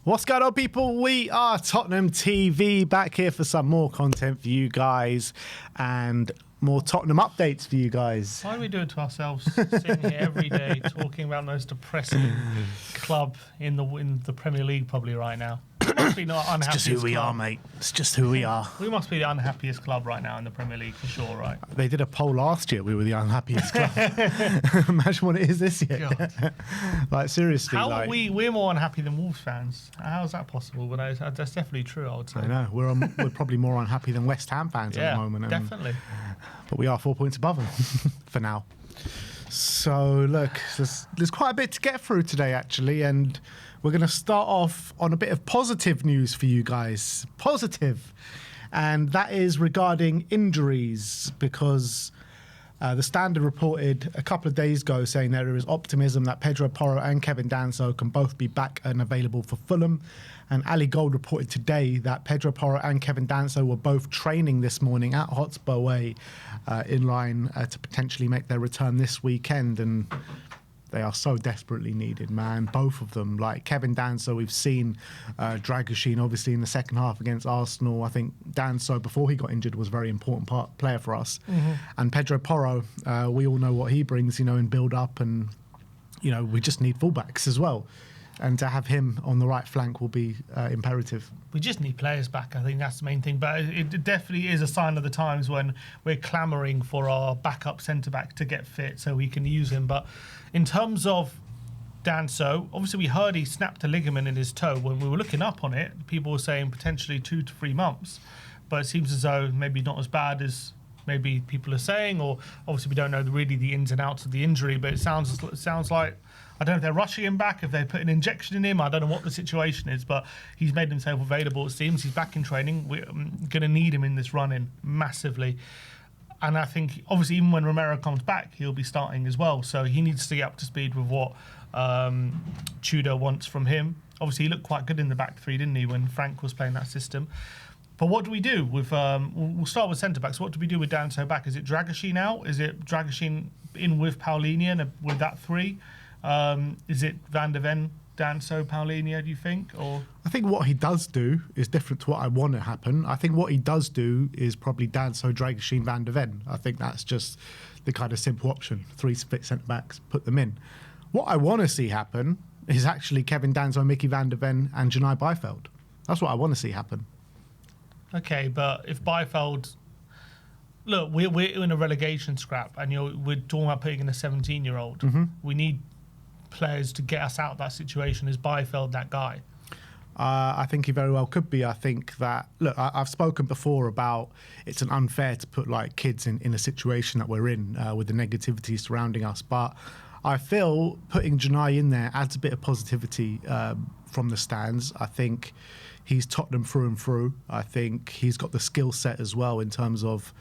What's going on, people? We are Tottenham TV, back here for some more content for you guys and more Tottenham updates for you guys. Why do we do it to ourselves? Sitting here every day talking about the most depressing club in the Premier League probably right now. We must be not unhappiest It's just who we are, mate. It's just who we are. We must be the unhappiest club right now in the Premier League for sure, right? They did a poll last year. We were the unhappiest club. Imagine what it is this year. Like, seriously. How are we're more unhappy than Wolves fans. How is that possible? But that's definitely true, I would say. I know. We're probably more unhappy than West Ham fans at the moment. Definitely. But we are 4 points above them for now. So, look, there's quite a bit to get through today, actually, and we're going to start off on a bit of positive news for you guys. Positive. And that is regarding injuries, because the Standard reported a couple of days ago saying there is optimism that Pedro Porro and Kevin Danso can both be back and available for Fulham. And Ali Gold reported today that Pedro Porro and Kevin Danso were both training this morning at Hotspur Way in line to potentially make their return this weekend. And they are so desperately needed, man. Both of them. Like Kevin Danso, we've seen Dragoshin obviously in the second half against Arsenal. I think Danso, before he got injured, was a very important player for us. Mm-hmm. And Pedro Porro, we all know what he brings, in build-up. And, we just need fullbacks as well. And to have him on the right flank will be imperative. We just need players back. I think that's the main thing. But it definitely is a sign of the times when we're clamouring for our backup centre-back to get fit so we can use him. But in terms of Danso, obviously we heard he snapped a ligament in his toe. When we were looking up on it, people were saying potentially 2 to 3 months. But it seems as though maybe not as bad as maybe people are saying. Or obviously we don't know really the ins and outs of the injury. But it sounds like, I don't know if they're rushing him back, if they put an injection in him. I don't know what the situation is, but he's made himself available, it seems. He's back in training. We're going to need him in this run-in massively. And I think, obviously, even when Romero comes back, he'll be starting as well. So he needs to get up to speed with what Tudor wants from him. Obviously, he looked quite good in the back three, didn't he, when Frank was playing that system. But what do we do with... we'll start with centre-backs. What do we do with Danso back? Is it Dragoshin out? Is it Dragoshin in with Paulinho and with that three? Is it Van der Ven, Danso, Paulinho, do you think? Or I think what he does do is different to what I want to happen. I think what he does do is probably Danso, Dragoshin, Van der Ven. I think that's just the kind of simple option. 3 split centre-backs, put them in. What I want to see happen is actually Kevin Danso, Micky van der Ven and Janai Bijveld. That's what I want to see happen. Okay, but if Bijveld... Look, we're in a relegation scrap and we're talking about putting in a 17-year-old. Mm-hmm. We need players to get us out of that situation. Is Bijveld that guy? I think he very well could be. I think that, look, I've spoken before about it's an unfair to put like kids in a situation that we're in with the negativity surrounding us. But I feel putting Janai in there adds a bit of positivity from the stands. I think he's Tottenham through and through. I think he's got the skill set as well in terms of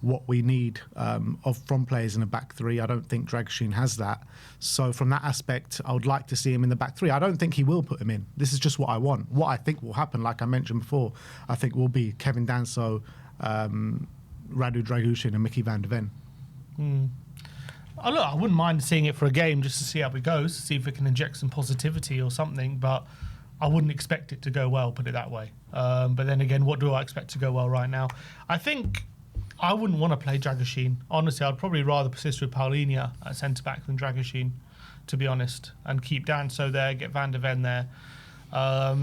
what we need from players in a back three. I don't think Dragoshin has that. So from that aspect, I would like to see him in the back three. I don't think he will put him in. This is just what I want. What I think will happen, like I mentioned before, I think will be Kevin Danso, Radu Dragoshin and Micky van der Ven. Look, I wouldn't mind seeing it for a game just to see how it goes, see if it can inject some positivity or something, but I wouldn't expect it to go well, put it that way. But then again, what do I expect to go well right now? I think I wouldn't want to play Dragoshin. Honestly, I'd probably rather persist with Paulinho at centre-back than Dragoshin, to be honest, and keep Danso there, get Van der Ven there. I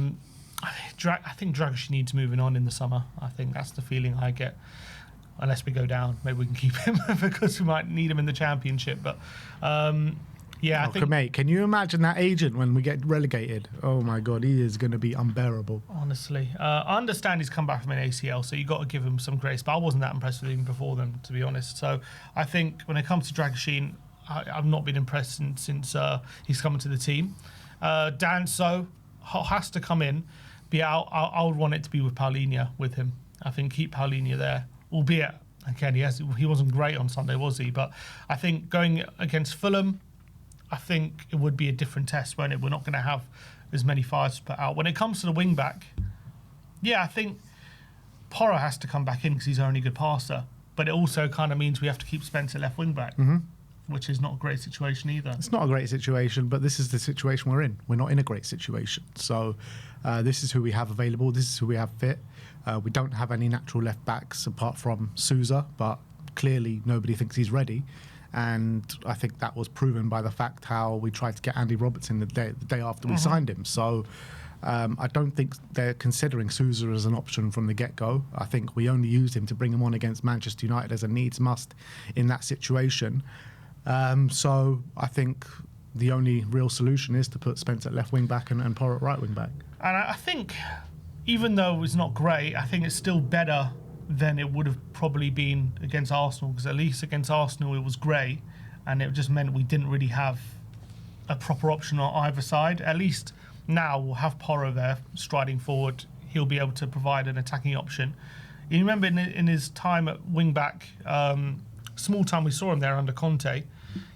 think Dragoshin needs moving on in the summer. I think that's the feeling I get. Unless we go down, maybe we can keep him because we might need him in the Championship. But yeah, I think, mate, can you imagine that agent when we get relegated? Oh my God, he is going to be unbearable. Honestly, I understand he's come back from an ACL, so you got to give him some grace. But I wasn't that impressed with him before then, to be honest. So I think when it comes to Dragoshin, I've not been impressed since he's come into the team. Danso has to come in. But yeah, I would want it to be with Paulinho with him. I think keep Paulinho there, albeit again he wasn't great on Sunday, was he? But I think going against Fulham, I think it would be a different test, won't it? We're not going to have as many fires to put out. When it comes to the wing back, yeah, I think Porro has to come back in because he's our only good passer. But it also kind of means we have to keep Spencer left wing back. Mm-hmm. which is not a great situation either. It's not a great situation, but this is the situation we're in. We're not in a great situation. So this is who we have available. This is who we have fit. We don't have any natural left backs apart from Sousa, but clearly nobody thinks he's ready. And I think that was proven by the fact how we tried to get Andy Robertson the day after we signed him. So I don't think they're considering Sousa as an option from the get-go. I think we only used him to bring him on against Manchester United as a needs-must in that situation. So I think the only real solution is to put Spence at left wing-back and Porro at right wing-back. And I think, even though it's not great, I think it's still better than it would have probably been against Arsenal, because at least against Arsenal it was great, and it just meant we didn't really have a proper option on either side. At least now we'll have Porro there striding forward. He'll be able to provide an attacking option. You remember in his time at wing-back, small time we saw him there under Conte,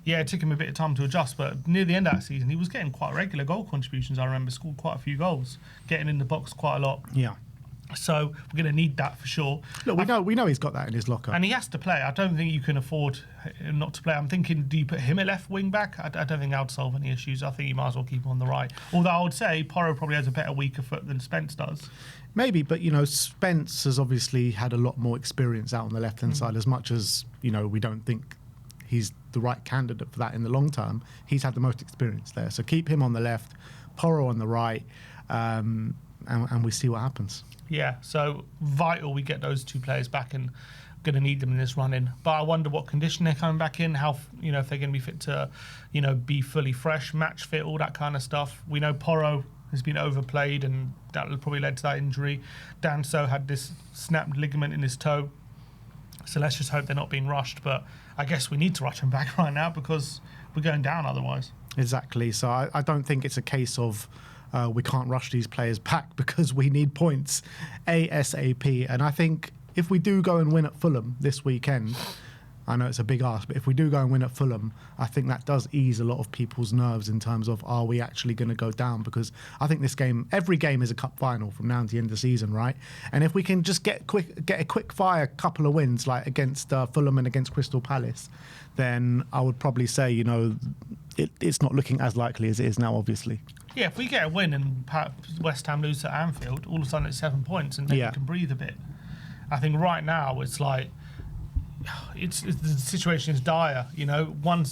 yeah, it took him a bit of time to adjust, but near the end of that season he was getting quite regular goal contributions. I remember scored quite a few goals, getting in the box quite a lot. Yeah. So we're going to need that for sure. Look, we know he's got that in his locker, and he has to play. I don't think you can afford not to play. I'm thinking, do you put him at left wing back? I don't think that would solve any issues. I think you might as well keep him on the right. Although I would say Porro probably has a better, weaker foot than Spence does. Maybe, but Spence has obviously had a lot more experience out on the left hand side. As much as we don't think he's the right candidate for that in the long term, he's had the most experience there. So keep him on the left, Porro on the right, and we see what happens. Yeah, so vital we get those two players back, and going to need them in this run-in. But I wonder what condition they're coming back in, how if they're going to be fit to be fully fresh, match fit, all that kind of stuff. We know Porro has been overplayed, and that probably led to that injury. Danso had this snapped ligament in his toe, so let's just hope they're not being rushed. But I guess we need to rush them back right now because we're going down otherwise. Exactly. So I don't think it's a case of we can't rush these players back because we need points ASAP. And I think if we do go and win at Fulham this weekend, I know it's a big ask, but if we do go and win at Fulham, I think that does ease a lot of people's nerves in terms of, are we actually going to go down? Because I think this game, every game is a cup final from now to the end of the season, right? And if we can just get a quick fire couple of wins, like against Fulham and against Crystal Palace, then I would probably say, it's not looking as likely as it is now, obviously. Yeah, if we get a win and perhaps West Ham lose at Anfield, all of a sudden it's 7 points and then you can breathe a bit. I think right now it's like, the situation is dire. One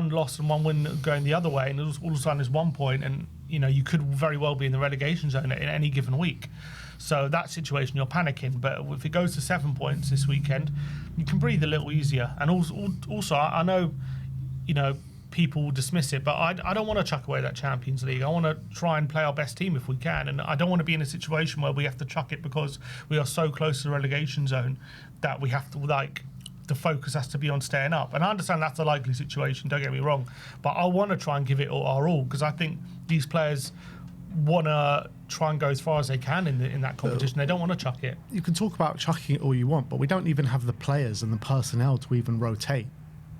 loss and one win going the other way, and all of a sudden there's 1 point, and you could very well be in the relegation zone in any given week. So that situation, you're panicking. But if it goes to 7 points this weekend, you can breathe a little easier. And also I know, people will dismiss it, but I don't want to chuck away that Champions League. I want to try and play our best team if we can, and I don't want to be in a situation where we have to chuck it because we are so close to the relegation zone that we have to, the focus has to be on staying up. And I understand that's a likely situation, don't get me wrong, but I want to try and give it our all, because I think these players want to try and go as far as they can in that competition. They don't want to chuck it. You can talk about chucking it all you want, but we don't even have the players and the personnel to even rotate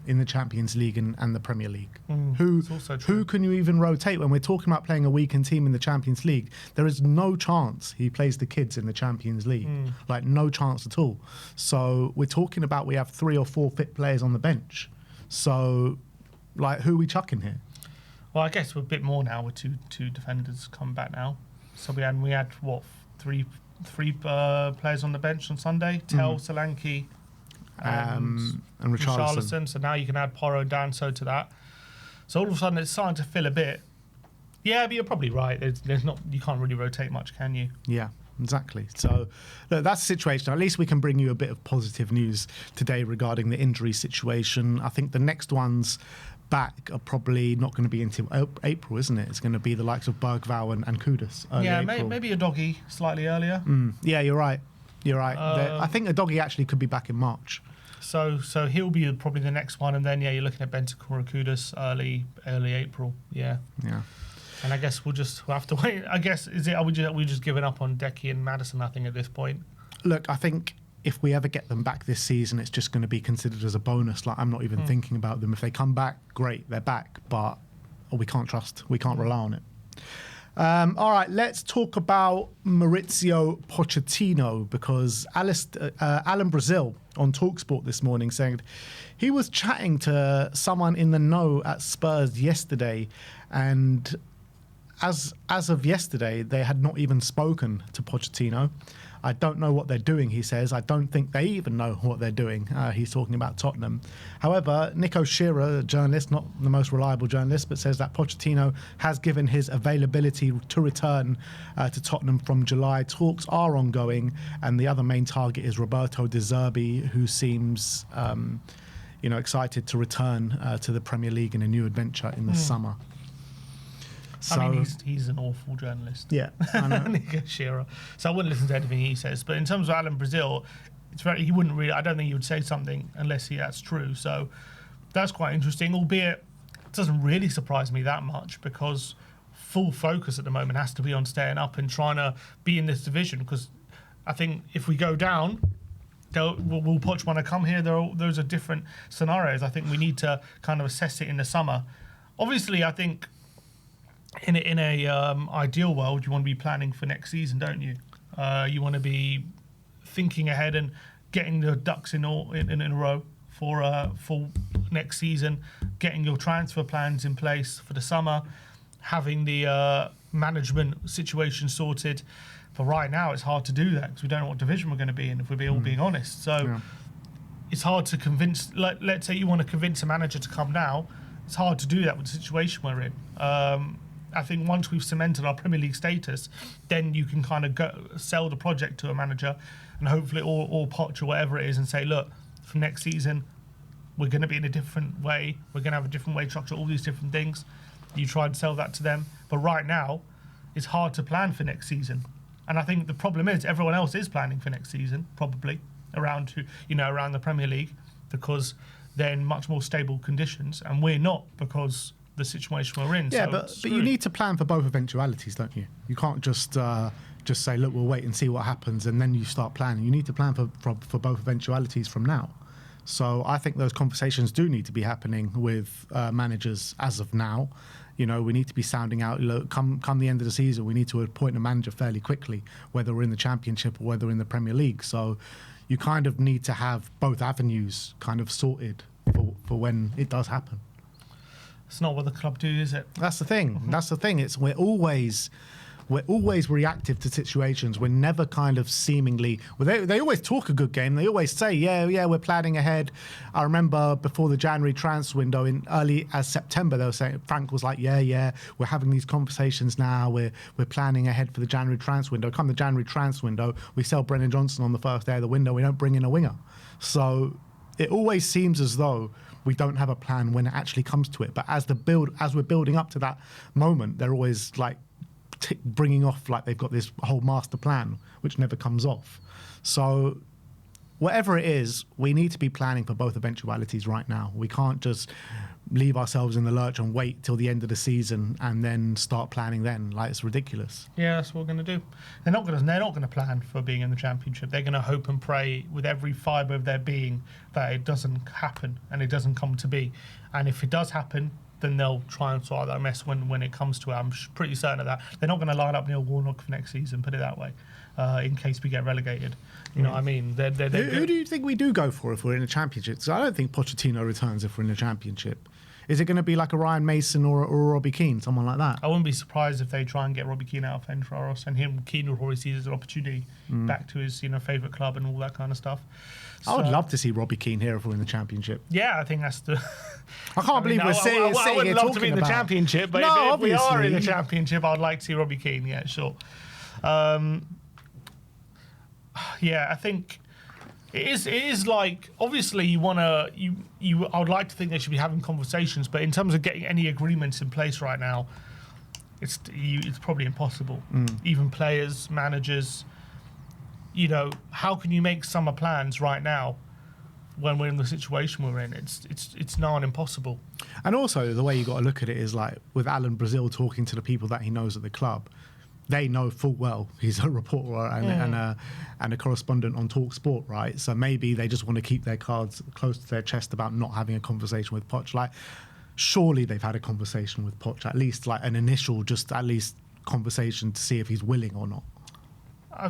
in the Champions League and the Premier League. Who can you even rotate when we're talking about playing a weakened team in the Champions League? There is no chance he plays the kids in the Champions League. No chance at all. So we're talking about we have 3 or 4 fit players on the bench. So, who are we chucking here? Well, I guess we're a bit more now with two defenders coming back now. So we had what, three players on the bench on Sunday? Tell, Solanke, and Richarlison. So now you can add Porro, Danso to that. So all of a sudden it's starting to fill a bit. Yeah, but you're probably right. There's not, you can't really rotate much, can you? Yeah, exactly. So look, that's the situation. At least we can bring you a bit of positive news today regarding the injury situation. I think the next ones back are probably not going to be until April, isn't it? It's going to be the likes of Bergvall and Kudus. Yeah, maybe a doggy slightly earlier. Yeah, you're right. I think a doggy actually could be back in March. So he'll be probably the next one, and then you're looking at Bentancur or Kudus early April. Yeah. And I guess we'll have to wait. I guess are we just giving up on Decky and Maddison? I think at this point. Look, I think if we ever get them back this season, it's just going to be considered as a bonus. I'm not even thinking about them. If they come back, great, they're back. But we can't rely on it. All right, let's talk about Maurizio Pochettino, because Alan Brazil on TalkSport this morning saying he was chatting to someone in the know at Spurs yesterday, and as of yesterday, they had not even spoken to Pochettino. I don't know what they're doing, he says. I don't think they even know what they're doing. He's talking about Tottenham. However, Nico Shearer, a journalist, not the most reliable journalist, but says that Pochettino has given his availability to return to Tottenham from July. Talks are ongoing, and the other main target is Roberto De Zerbi, who seems excited to return to the Premier League in a new adventure in the summer. So, I mean, he's an awful journalist. Yeah, I know. Nico Shearer. So I wouldn't listen to anything he says. But in terms of Alan Brazil, he wouldn't really. I don't think he would say something unless that's true. So that's quite interesting. Albeit, it doesn't really surprise me that much, because full focus at the moment has to be on staying up and trying to be in this division. Because I think if we go down, will Poch want to come here? Those are different scenarios. I think we need to kind of assess it in the summer. Obviously, I think in a ideal world, you want to be planning for next season, don't you? You want to be thinking ahead and getting the ducks in a row for next season, getting your transfer plans in place for the summer, having the management situation sorted. But right now, it's hard to do that because we don't know what division we're going to be in, if we're all being honest. So it's hard to convince. Let's say you want to convince a manager to come now. It's hard to do that with the situation we're in. I think once we've cemented our Premier League status, then you can kind of sell the project to a manager and hopefully or Poch or whatever it is, and say, look, from next season, we're going to be in a different way. We're going to have a different way to structure all these different things. You try and sell that to them. But right now, it's hard to plan for next season. And I think the problem is everyone else is planning for next season, probably, around the Premier League, because they're in much more stable conditions, and we're not, because the situation we're in. Yeah, but you need to plan for both eventualities, don't you? You can't just say, look, we'll wait and see what happens, and then you start planning. You need to plan for both eventualities from now. So I think those conversations do need to be happening with managers as of now. We need to be sounding out, look, come the end of the season, we need to appoint a manager fairly quickly, whether we're in the Championship or whether we're in the Premier League. So you kind of need to have both avenues kind of sorted for when it does happen. It's not what the club do, is it? That's the thing. Mm-hmm. That's the thing. We're always reactive to situations. We're never kind of seemingly. Well, they always talk a good game. They always say, yeah, we're planning ahead. I remember before the January transfer window in early as September, they were saying, Frank was like, yeah, we're having these conversations now. We're planning ahead for the January transfer window. Come the January transfer window, we sell Brennan Johnson on the first day of the window. We don't bring in a winger. So it always seems as though we don't have a plan when it actually comes to it. But as we're building up to that moment, they're always like bringing off like they've got this whole master plan, which never comes off. So whatever it is, we need to be planning for both eventualities right now. We can't just leave ourselves in the lurch and wait till the end of the season and then start planning then. Like, it's ridiculous. Yeah, that's what we're going to do. They're not going to plan for being in the Championship. They're going to hope and pray with every fibre of their being that it doesn't happen and it doesn't come to be. And if it does happen, then they'll try and sort out that mess when it comes to it. I'm pretty certain of that. They're not going to line up Neil Warnock for next season, put it that way, in case we get relegated. You know what I mean? Who do you think we do go for if we're in the Championship? So I don't think Pochettino returns if we're in the Championship. Is it going to be like a Ryan Mason or a Robbie Keane, someone like that? I wouldn't be surprised if they try and get Robbie Keane out of Fenerbahce, and Keane will probably see it as an opportunity back to his favourite club and all that kind of stuff. I would love to see Robbie Keane here if we're in the Championship. Yeah, I think that's the. I can't believe we're saying it. I would love to be in the Championship, but if we are in the Championship, I'd like to see Robbie Keane. Yeah, sure. Yeah, I think it is like, obviously you want to I would like to think they should be having conversations, but in terms of getting any agreements in place right now, it's probably impossible. Even players, managers, how can you make summer plans right now when we're in the situation we're in? It's now impossible. And also the way you got to look at it is like with Alan Brazil talking to the people that he knows at the club. They know full well he's a reporter and a correspondent on TalkSport, right? So maybe they just want to keep their cards close to their chest about not having a conversation with Poch. Like, surely they've had a conversation with Poch, at least like an initial, just at least conversation to see if he's willing or not?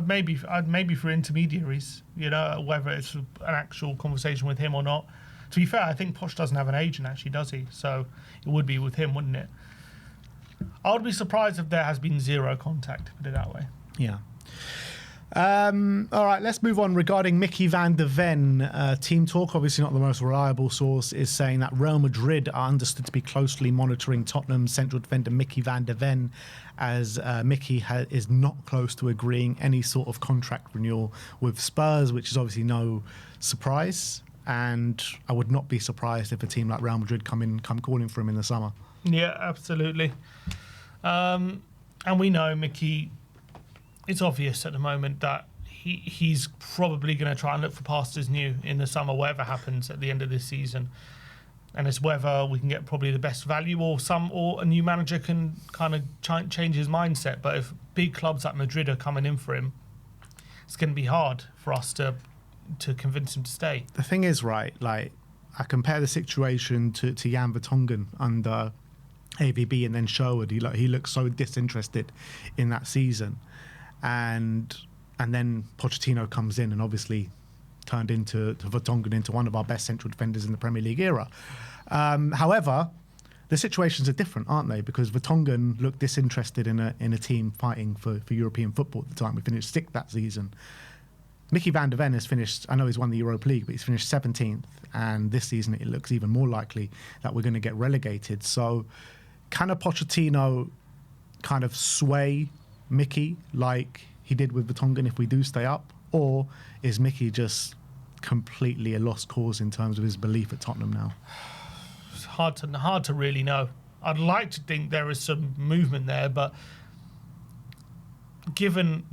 Maybe for intermediaries, whether it's an actual conversation with him or not. To be fair, I think Poch doesn't have an agent, actually, does he? So it would be with him, wouldn't it? I would be surprised if there has been zero contact, put it that way. Yeah. All right, let's move on. Regarding Micky van de Ven, Team Talk, obviously not the most reliable source, is saying that Real Madrid are understood to be closely monitoring Tottenham's central defender Micky van de Ven, as Micky is not close to agreeing any sort of contract renewal with Spurs, which is obviously no surprise. And I would not be surprised if a team like Real Madrid come calling for him in the summer. Yeah, absolutely. And we know Micky. It's obvious at the moment that he's probably going to try and look for pastures new in the summer, whatever happens at the end of this season. And it's whether we can get probably the best value or a new manager can kind of change his mindset. But if big clubs like Madrid are coming in for him, it's going to be hard for us to convince him to stay. The thing is, right, like I compare the situation to Jan Vertonghen under AVB and then Sherwood. He looked so disinterested in that season. And then Pochettino comes in and obviously turned into Vertonghen into one of our best central defenders in the Premier League era. However, the situations are different, aren't they? Because Vertonghen looked disinterested in a team fighting for European football at the time. We finished 6th that season. Micky van de Ven has finished, I know he's won the Europa League, but he's finished 17th. And this season it looks even more likely that we're going to get relegated. So can a Pochettino kind of sway Micky like he did with Vertonghen if we do stay up, or is Micky just completely a lost cause in terms of his belief at Tottenham now? It's hard to really know. I'd like to think there is some movement there, but given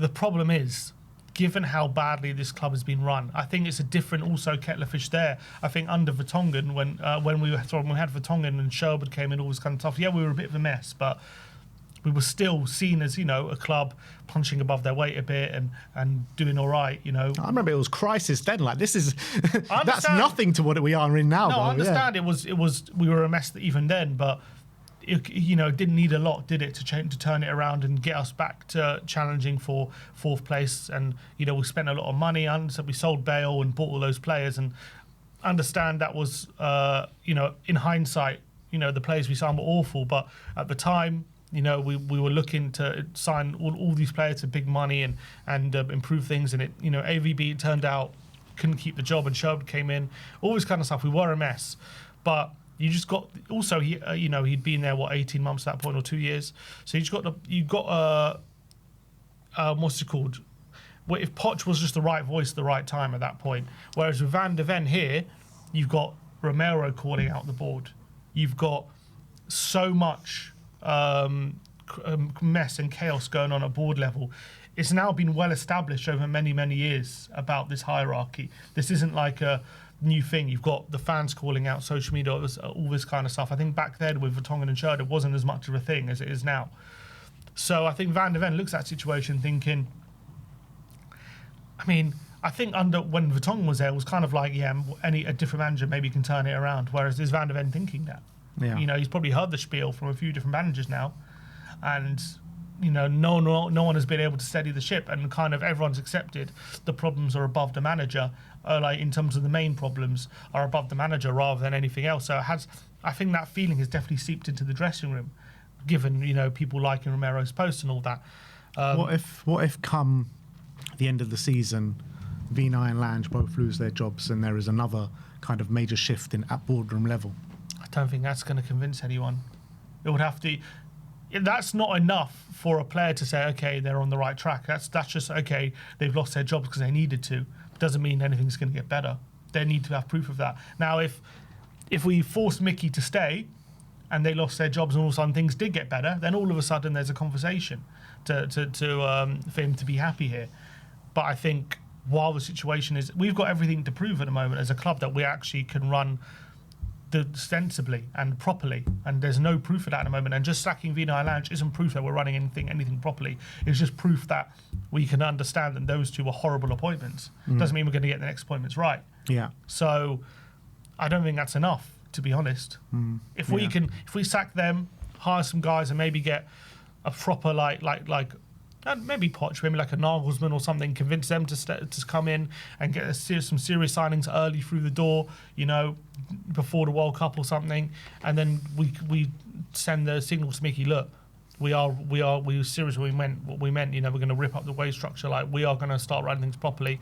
how badly this club has been run, I think it's a different also kettle of fish there. I think under Vertonghen, when we had Vertonghen and Sherwood came in, all was kind of tough. Yeah, we were a bit of a mess, but we were still seen as, a club punching above their weight a bit and doing all right, I remember it was crisis then. Like, this is that's nothing to what we are in now. No, though. I understand. Yeah. It was we were a mess even then, but it didn't need a lot, did it, to turn it around and get us back to challenging for 4th place. And we spent a lot of money on, so we sold Bale and bought all those players. And understand that was in hindsight, the players we signed were awful, but at the time, we were looking to sign all these players to big money and improve things. And it, AVB turned out couldn't keep the job, and Sherwood came in, all this kind of stuff. We were a mess, but you just got. Also, he'd been there 18 months at that point, or 2 years. So you got what's it called? Well, if Poch was just the right voice at the right time at that point, whereas with Van de Ven here, you've got Romero calling out the board. You've got so much mess and chaos going on at board level. It's now been well established over many, many years about this hierarchy. This isn't like a new thing. You've got the fans calling out, social media, all this kind of stuff. I think back then with Vertonghen and Sherwood, it wasn't as much of a thing as it is now. So I think Van de Ven looks at that situation thinking, I think when Vertonghen was there, it was kind of like, a different manager maybe can turn it around. Whereas is Van de Ven thinking that? Yeah. He's probably heard the spiel from a few different managers now, and no one has been able to steady the ship, and kind of everyone's accepted the problems are above the manager, like in terms of the main problems are above the manager rather than anything else. So I think that feeling has definitely seeped into the dressing room, given people liking Romero's post and all that. What if come the end of the season, Vinay and Lange both lose their jobs and there is another kind of major shift at boardroom level? I don't think that's going to convince anyone. It would have to. That's not enough for a player to say, okay, they're on the right track. That's just, okay, they've lost their jobs because they needed to. It doesn't mean anything's going to get better. They need to have proof of that. Now, if we forced Micky to stay and they lost their jobs and all of a sudden things did get better, then all of a sudden there's a conversation for him to be happy here. But I think while the situation is, we've got everything to prove at the moment as a club that we actually can run sensibly and properly, and there's no proof of that at the moment. And just sacking Vinay and Lange isn't proof that we're running anything properly. It's just proof that we can understand that those two were horrible appointments. Doesn't mean we're going to get the next appointments right. Yeah. So I don't think that's enough, to be honest. If we sack them, hire some guys, and maybe get a proper maybe Poch, maybe like a Nagelsmann or something, convince them to come in and get some serious signings early through the door, before the World Cup or something, and then we send the signal to Micky, look, we were serious when we meant, we're going to rip up the wage structure, like we are going to start running things properly,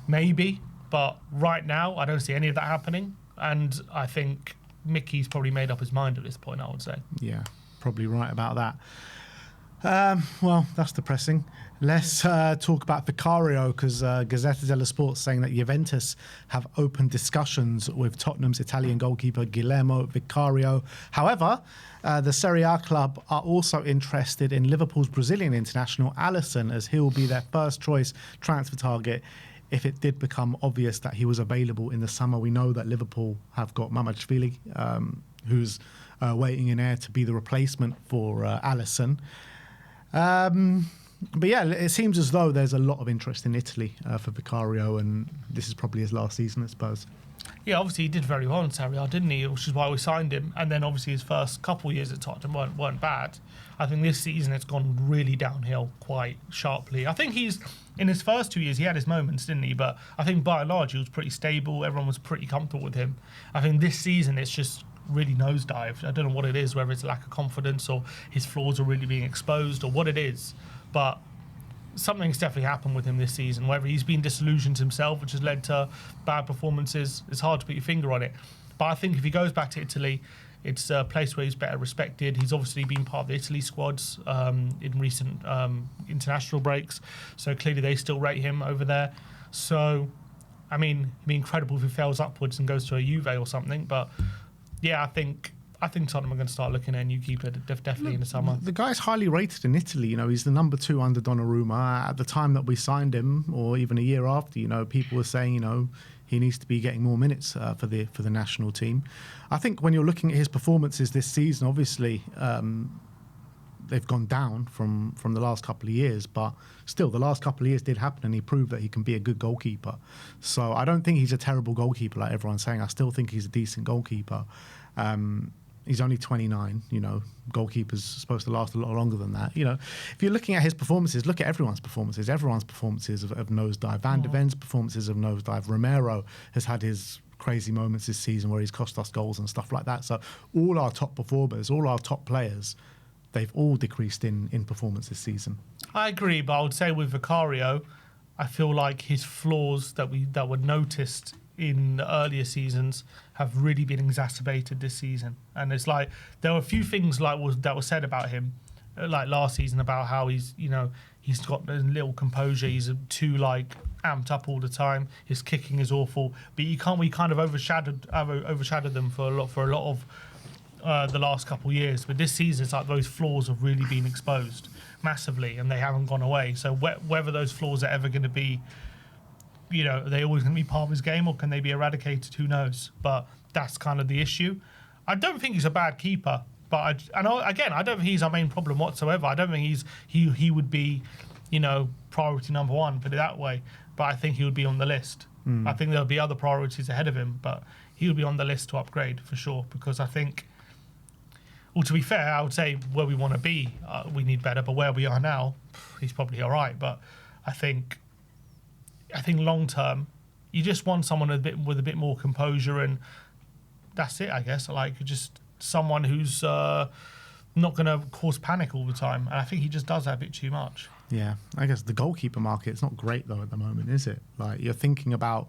maybe, but right now I don't see any of that happening, and I think Micky's probably made up his mind at this point, I would say. Yeah, probably right about that. Well, that's depressing. Let's talk about Vicario, because Gazzetta dello Sport saying that Juventus have opened discussions with Tottenham's Italian goalkeeper Guillermo Vicario. However, the Serie A club are also interested in Liverpool's Brazilian international Alisson, as he will be their first choice transfer target if it did become obvious that he was available in the summer. We know that Liverpool have got Mamardashvili, who's waiting in air to be the replacement for Alisson. But yeah, it seems as though there's a lot of interest in Italy for Vicario, and this is probably his last season at Spurs. Yeah, obviously he did very well in Serie A, didn't he? Which is why we signed him. And then obviously his first couple of years at Tottenham weren't bad. I think this season it's gone really downhill quite sharply. I think in his first 2 years he had his moments, didn't he? But I think by and large he was pretty stable. Everyone was pretty comfortable with him. I think this season it's just really nosedived. I don't know what it is, whether it's a lack of confidence or his flaws are really being exposed or what it is, but something's definitely happened with him this season. Whether he's been disillusioned himself, which has led to bad performances, it's hard to put your finger on it. But I think if he goes back to Italy, it's a place where he's better respected. He's obviously been part of the Italy squads in recent international breaks, so clearly they still rate him over there. So, I mean, it'd be incredible if he fails upwards and goes to a Juve or something, but yeah, I think Tottenham are going to start looking at a new keeper definitely in the summer. The guy's highly rated in Italy. He's the number 2 under Donnarumma. At the time that we signed him, or even a year after, people were saying, he needs to be getting more minutes for the national team. I think when you're looking at his performances this season, obviously they've gone down from the last couple of years, but still the last couple of years did happen and he proved that he can be a good goalkeeper. So I don't think he's a terrible goalkeeper like everyone's saying. I still think he's a decent goalkeeper. He's only 29, goalkeepers are supposed to last a lot longer than that. If you're looking at his performances, look at everyone's performances. Everyone's performances have nosedive. Van de Ven's performances have nosedive. Romero has had his crazy moments this season where he's cost us goals and stuff like that. So all our top performers, all our top players, they've all decreased in performance this season. I agree, but I would say with Vicario, I feel like his flaws that were noticed in the earlier seasons have really been exacerbated this season. And it's like there were a few things that were said about him, like last season, about how he's got a little composure. He's too amped up all the time. His kicking is awful, but we kind of overshadowed them for a lot of the last couple of years. But this season, it's like those flaws have really been exposed massively, and they haven't gone away. So whether those flaws are ever going to be, are they always going to be part of his game, or can they be eradicated? Who knows? But that's kind of the issue. I don't think he's a bad keeper, but I don't think he's our main problem whatsoever. I don't think he would be, priority number 1, put it that way. But I think he would be on the list. I think there'll be other priorities ahead of him, but he would be on the list to upgrade for sure, because I think, well, to be fair, I would say where we want to be, we need better, but where we are now, he's probably all right. But I think long term, you just want someone with a bit more composure, and that's it, I guess. Just someone who's not going to cause panic all the time. And I think he just does that a bit too much. Yeah, I guess the goalkeeper market, it's not great though at the moment, is it? You're thinking about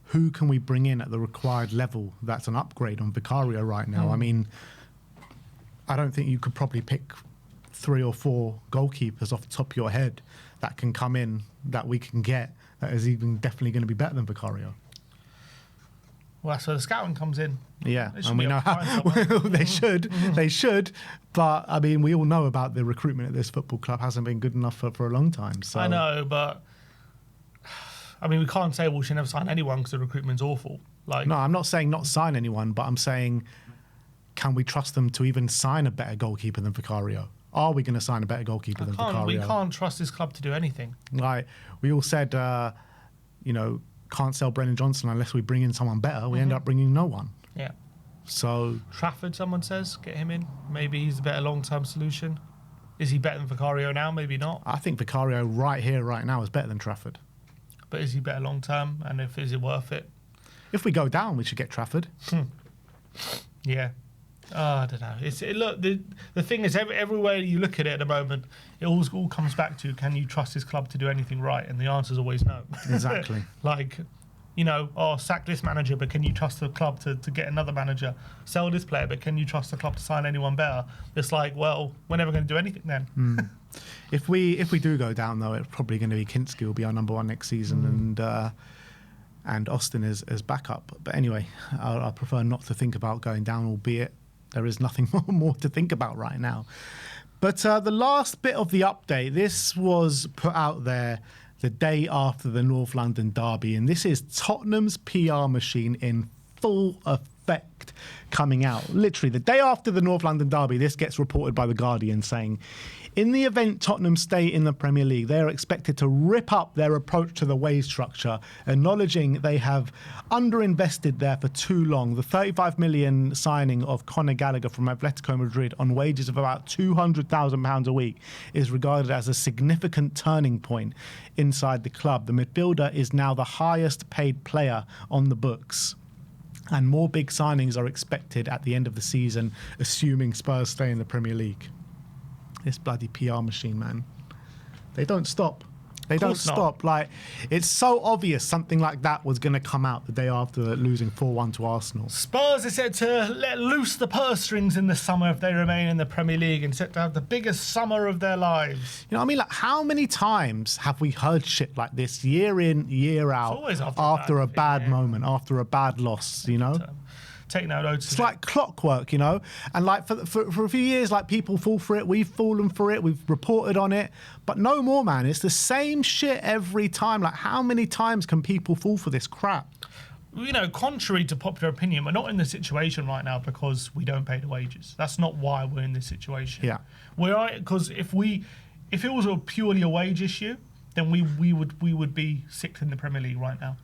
who can we bring in at the required level that's an upgrade on Vicario right now. I mean, I don't think you could probably pick 3 or 4 goalkeepers off the top of your head that can come in, that we can get, that is even definitely going to be better than Vicario. Well, that's where the scouting comes in. Yeah, and we know how they should. But I mean, we all know about the recruitment at this football club hasn't been good enough for a long time. So I know, but I mean, we can't say we should never sign anyone because the recruitment's awful. No, I'm not saying not sign anyone, but I'm saying, can we trust them to even sign a better goalkeeper than Vicario? Are we going to sign a better goalkeeper than Vicario? We can't trust this club to do anything. We all said, can't sell Brennan Johnson unless we bring in someone better. We end up bringing no one. Yeah. So Trafford, someone says, get him in. Maybe he's a better long-term solution. Is he better than Vicario now? Maybe not. I think Vicario right here, right now is better than Trafford. But is he better long term? And is it worth it? If we go down, we should get Trafford. Yeah. I don't know. Look, the thing is, everywhere you look at it at the moment, it all comes back to, can you trust this club to do anything right? And the answer is always no. Exactly. Like, sack this manager, but can you trust the club to get another manager? Sell this player, but can you trust the club to sign anyone better? It's like, well, we're never going to do anything then. If we do go down, though, it's probably going to be Kinski will be our number one next season, and Austin is backup. But anyway, I prefer not to think about going down, albeit there is nothing more to think about right now. But the last bit of the update, this was put out there the day after the North London derby, and this is Tottenham's PR machine in full effect coming out. Literally, the day after the North London derby, this gets reported by The Guardian saying, in the event Tottenham stay in the Premier League, they are expected to rip up their approach to the wage structure, acknowledging they have underinvested there for too long. The 35 million signing of Conor Gallagher from Atletico Madrid on wages of about £200,000 a week is regarded as a significant turning point inside the club. The midfielder is now the highest paid player on the books, and more big signings are expected at the end of the season, assuming Spurs stay in the Premier League. This bloody PR machine, man. They don't stop. They don't stop. Like, it's so obvious something like that was going to come out the day after losing 4-1 to Arsenal. Spurs are set to let loose the purse strings in the summer if they remain in the Premier League, and set to have the biggest summer of their lives. You know what I mean? Like, how many times have we heard shit like this year in, year out, always after a bad moment, after a bad loss, you know? Take no notice. It's like clockwork, you know? And like for a few years, like, people fall for it. We've fallen for it. We've reported on it. But no more, man. It's the same shit every time. Like, how many times can people fall for this crap? You know, contrary to popular opinion, we're not in this situation right now because we don't pay the wages. That's not why we're in this situation. Yeah. Because if it was purely a wage issue, then we would be sixth in the Premier League right now.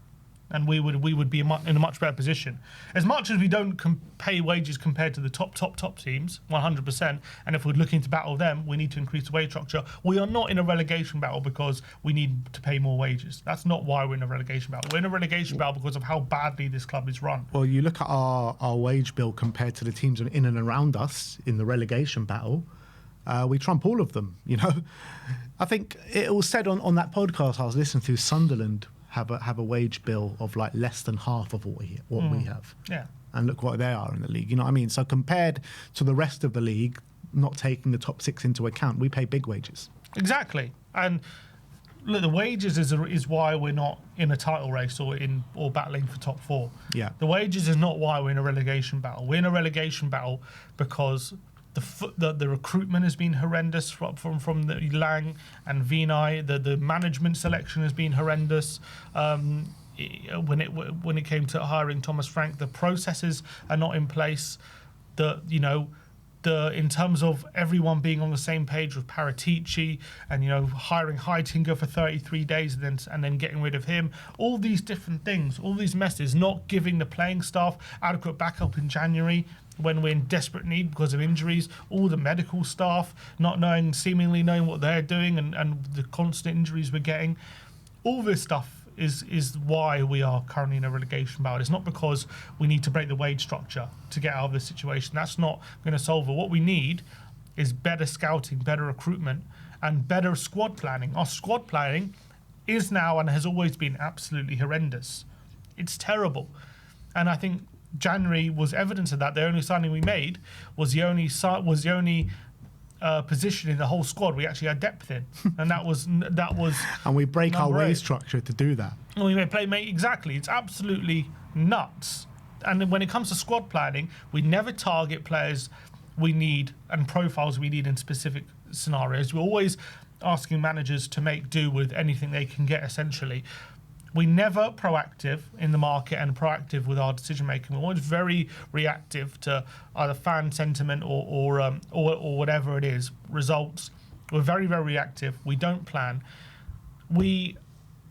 And we would be in a much better position. As much as we don't pay wages compared to the top teams, 100%, and if we're looking to battle them, we need to increase the wage structure. We are not in a relegation battle because we need to pay more wages. That's not why we're in a relegation battle. We're in a relegation battle because of how badly this club is run. Well, you look at our wage bill compared to the teams in and around us in the relegation battle, we trump all of them, you know? I think it was said on that podcast I was listening to, Sunderland have a wage bill of like less than half of what we have. Yeah. And look what they are in the league. You know what I mean? So compared to the rest of the league, not taking the top six into account, we pay big wages. Exactly. And look, the wages is why we're not in a title race or battling for top four. Yeah. The wages is not why we're in a relegation battle. We're in a relegation battle because the recruitment has been horrendous from the Lang and Vinay. The management selection has been horrendous. When it came to hiring Thomas Frank, the processes are not in place. In terms of everyone being on the same page with Paratici and hiring Heitinga for 33 days and then getting rid of him, all these different things, all these messes, not giving the playing staff adequate backup in January when we're in desperate need because of injuries, all the medical staff not seemingly knowing what they're doing and the constant injuries we're getting. All this stuff is why we are currently in a relegation battle. It's not because we need to break the wage structure to get out of this situation. That's not going to solve it. What we need is better scouting, better recruitment, and better squad planning. Our squad planning is now and has always been absolutely horrendous. It's terrible. And I think January was evidence of that. The only signing we made was the only position in the whole squad we actually had depth in, and that was. And we break our wage structure to do that. We may play exactly. It's absolutely nuts. And then when it comes to squad planning, we never target players we need and profiles we need in specific scenarios. We're always asking managers to make do with anything they can get. Essentially, we never proactive in the market and proactive with our decision making. We're always very reactive to either fan sentiment or whatever it is, results. We're very, very reactive. We don't plan. We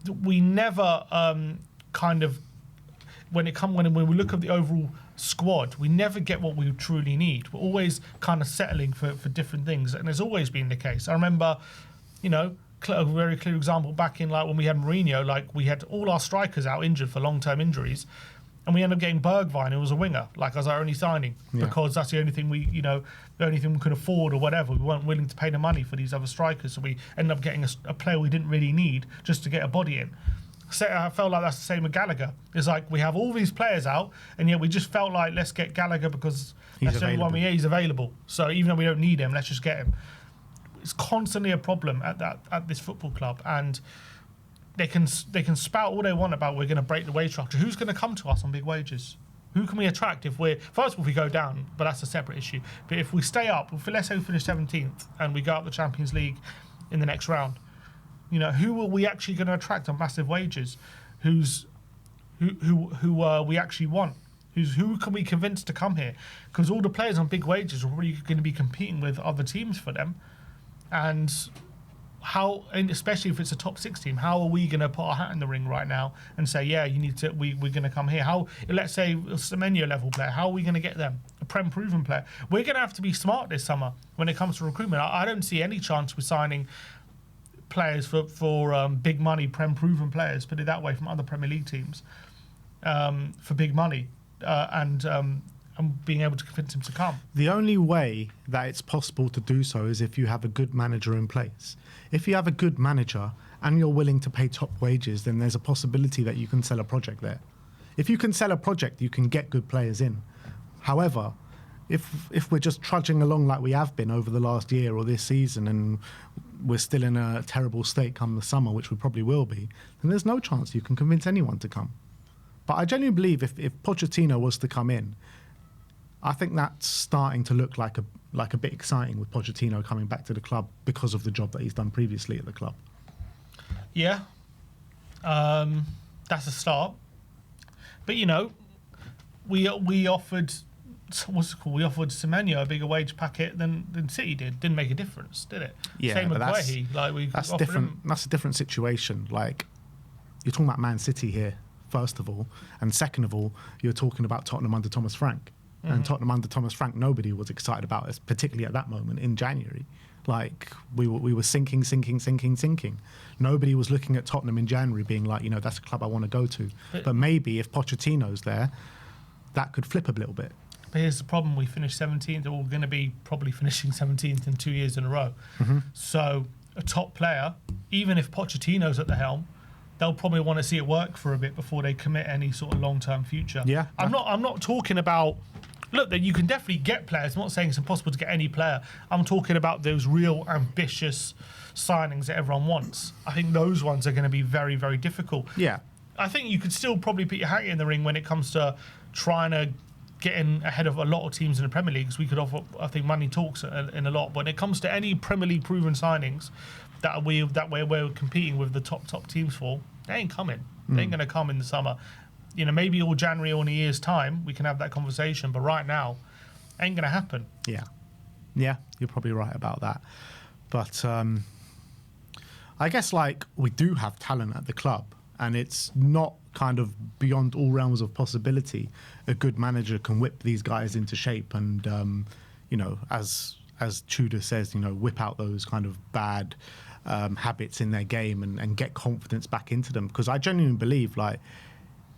never when we look at the overall squad, we never get what we truly need. We're always kind of settling for different things, and it's always been the case. I remember, a very clear example back in like when we had Mourinho, like we had all our strikers out injured for long-term injuries, and we ended up getting Bergwijn, who was a winger, like as our only signing, because that's the only thing the only thing we could afford or whatever. We weren't willing to pay the money for these other strikers, so we ended up getting a player we didn't really need just to get a body in. So I felt like that's the same with Gallagher. It's like we have all these players out, and yet we just felt like let's get Gallagher because that's the only one he's available. So even though we don't need him, let's just get him. It's constantly a problem at this football club, and they can spout all they want about we're going to break the wage structure. Who's going to come to us on big wages? Who can we attract if we go down? But that's a separate issue. But if we stay up, let's say we finish 17th and we go up the Champions League in the next round. Who are we actually going to attract on massive wages? Who we actually want? Who can we convince to come here? Because all the players on big wages are probably going to be competing with other teams for them. And especially if it's a top 6 team, how are we going to put our hat in the ring right now and say, yeah, you need to? We're going to come here. Let's say a Semenyo level player. How are we going to get them? A Prem proven player. We're going to have to be smart this summer when it comes to recruitment. I don't see any chance we're signing players for big money, Prem proven players, put it that way, from other Premier League teams for big money and being able to convince him to come. The only way that it's possible to do so is if you have a good manager in place. If you have a good manager and you're willing to pay top wages, then there's a possibility that you can sell a project there. If you can sell a project, you can get good players in. However, if we're just trudging along like we have been over the last year or this season, and we're still in a terrible state come the summer, which we probably will be, then there's no chance you can convince anyone to come. But I genuinely believe if Pochettino was to come in, I think that's starting to look like a bit exciting with Pochettino coming back to the club because of the job that he's done previously at the club. Yeah, that's a start. But we offered. What's it called? We offered Semenyo a bigger wage packet than City did. Didn't make a difference, did it? Yeah, same with that's Guehi. That's different. That's a different situation. Like, you're talking about Man City here, first of all, and second of all, you're talking about Tottenham under Thomas Frank. Mm-hmm. And Tottenham under Thomas Frank, nobody was excited about us, particularly at that moment in January. Like, we were sinking. Nobody was looking at Tottenham in January being like, that's a club I want to go to. But maybe if Pochettino's there, that could flip a little bit. But here's the problem: we finished 17th, or we're going to be probably finishing 17th in 2 years in a row. Mm-hmm. So a top player, even if Pochettino's at the helm, they'll probably want to see it work for a bit before they commit any sort of long-term future. Yeah, I'm not talking about. Look, that you can definitely get players. I'm not saying it's impossible to get any player. I'm talking about those real ambitious signings that everyone wants. I think those ones are going to be very, very difficult. Yeah, I think you could still probably put your hat in the ring when it comes to trying to getting ahead of a lot of teams in the Premier League, because we could offer, I think money talks in a lot. But when it comes to any Premier League proven signings that we're competing with the top teams for, they ain't coming. They ain't going to come in the summer. Maybe all January or in a year's time we can have that conversation, but right now, ain't going to happen. Yeah, you're probably right about that. But I guess we do have talent at the club, and it's not kind of beyond all realms of possibility. A good manager can whip these guys into shape and, as Tudor says, whip out those kind of bad habits in their game and get confidence back into them. Because I genuinely believe,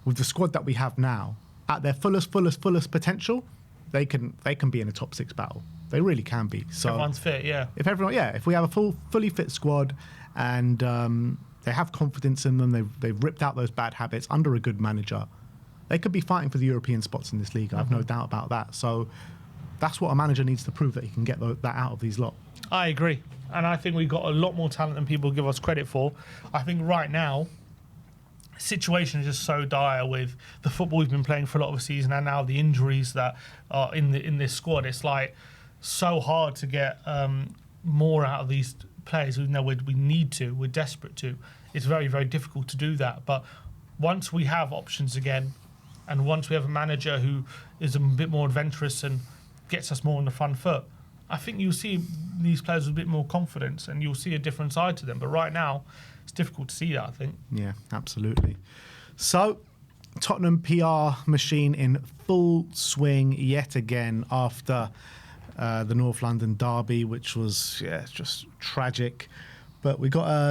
with the squad that we have now, at their fullest potential, they can be in a top 6 battle. They really can be. So everyone's fit, yeah. If we have a fully fit squad and they have confidence in them, they've ripped out those bad habits under a good manager, they could be fighting for the European spots in this league. I have no doubt about that. So that's what a manager needs to prove, that he can get that out of these lot. I agree. And I think we've got a lot more talent than people give us credit for. I think right now, the situation is just so dire with the football we've been playing for a lot of the season, and now the injuries that are in this squad. It's so hard to get more out of these players. We know we need to. We're desperate to. It's very, very difficult to do that. But once we have options again, and once we have a manager who is a bit more adventurous and gets us more on the front foot, I think you'll see these players with a bit more confidence, and you'll see a different side to them. But right now, it's difficult to see that, I think. Yeah, absolutely. So, Tottenham PR machine in full swing yet again after the North London derby, which was just tragic. But we got a